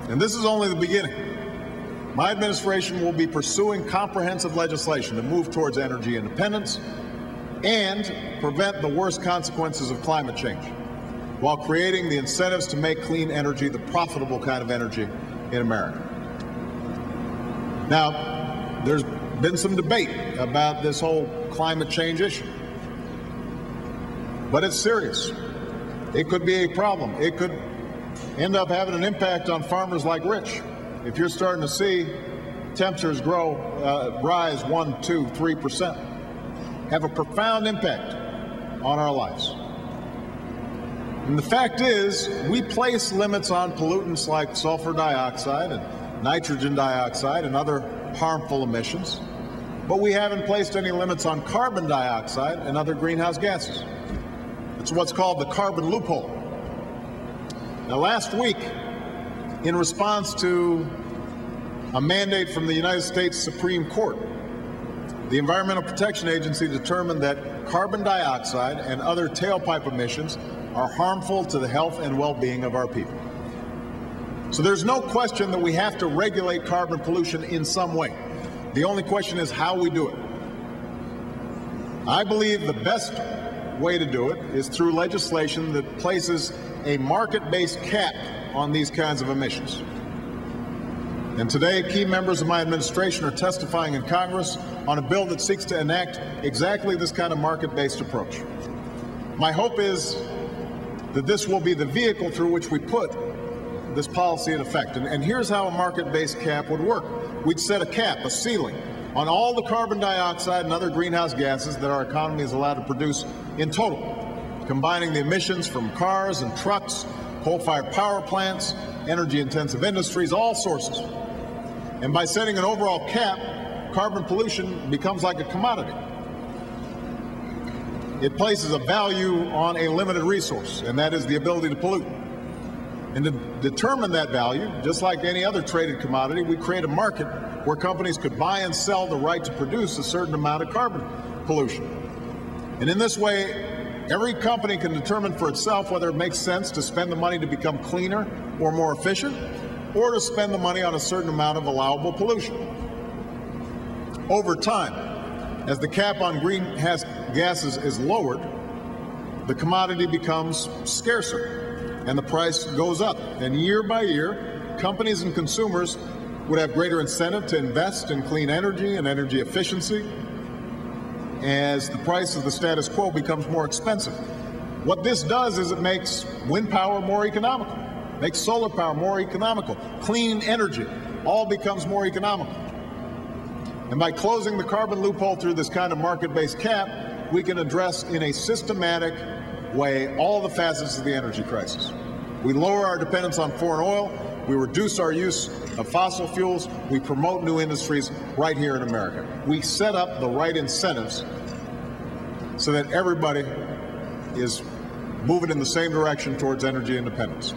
And this is only the beginning. My administration will be pursuing comprehensive legislation to move towards energy independence and prevent the worst consequences of climate change, while creating the incentives to make clean energy the profitable kind of energy in America. Now, there's been some debate about this whole climate change issue, but it's serious. It could be a problem. It could end up having an impact on farmers like Rich. If you're starting to see temperatures rise 1%, 2%, 3%, have a profound impact on our lives. And the fact is, we place limits on pollutants like sulfur dioxide and nitrogen dioxide and other harmful emissions, but we haven't placed any limits on carbon dioxide and other greenhouse gases. It's what's called the carbon loophole. Now, last week, in response to a mandate from the United States Supreme Court, the Environmental Protection Agency determined that carbon dioxide and other tailpipe emissions are harmful to the health and well-being of our people. So there's no question that we have to regulate carbon pollution in some way. The only question is how we do it. I believe the best way to do it is through legislation that places a market-based cap on these kinds of emissions. And today, key members of my administration are testifying in Congress on a bill that seeks to enact exactly this kind of market-based approach. My hope is that this will be the vehicle through which we put this policy in effect. And here's how a market-based cap would work. We'd set a cap, a ceiling, on all the carbon dioxide and other greenhouse gases that our economy is allowed to produce in total, combining the emissions from cars and trucks, coal-fired power plants, energy-intensive industries, all sources. And by setting an overall cap, carbon pollution becomes like a commodity. It places a value on a limited resource, and that is the ability to pollute. And to determine that value, just like any other traded commodity, we create a market where companies could buy and sell the right to produce a certain amount of carbon pollution. And in this way, every company can determine for itself whether it makes sense to spend the money to become cleaner or more efficient, or to spend the money on a certain amount of allowable pollution. Over time, as the cap on greenhouse gases is lowered, the commodity becomes scarcer and the price goes up. And year by year, companies and consumers would have greater incentive to invest in clean energy and energy efficiency as the price of the status quo becomes more expensive. What this does is it makes wind power more economical, makes solar power more economical, clean energy all becomes more economical. And by closing the carbon loophole through this kind of market-based cap, we can address in a systematic way all the facets of the energy crisis. We lower our dependence on foreign oil, we reduce our use of fossil fuels, we promote new industries right here in America. We set up the right incentives so that everybody is moving in the same direction towards energy independence.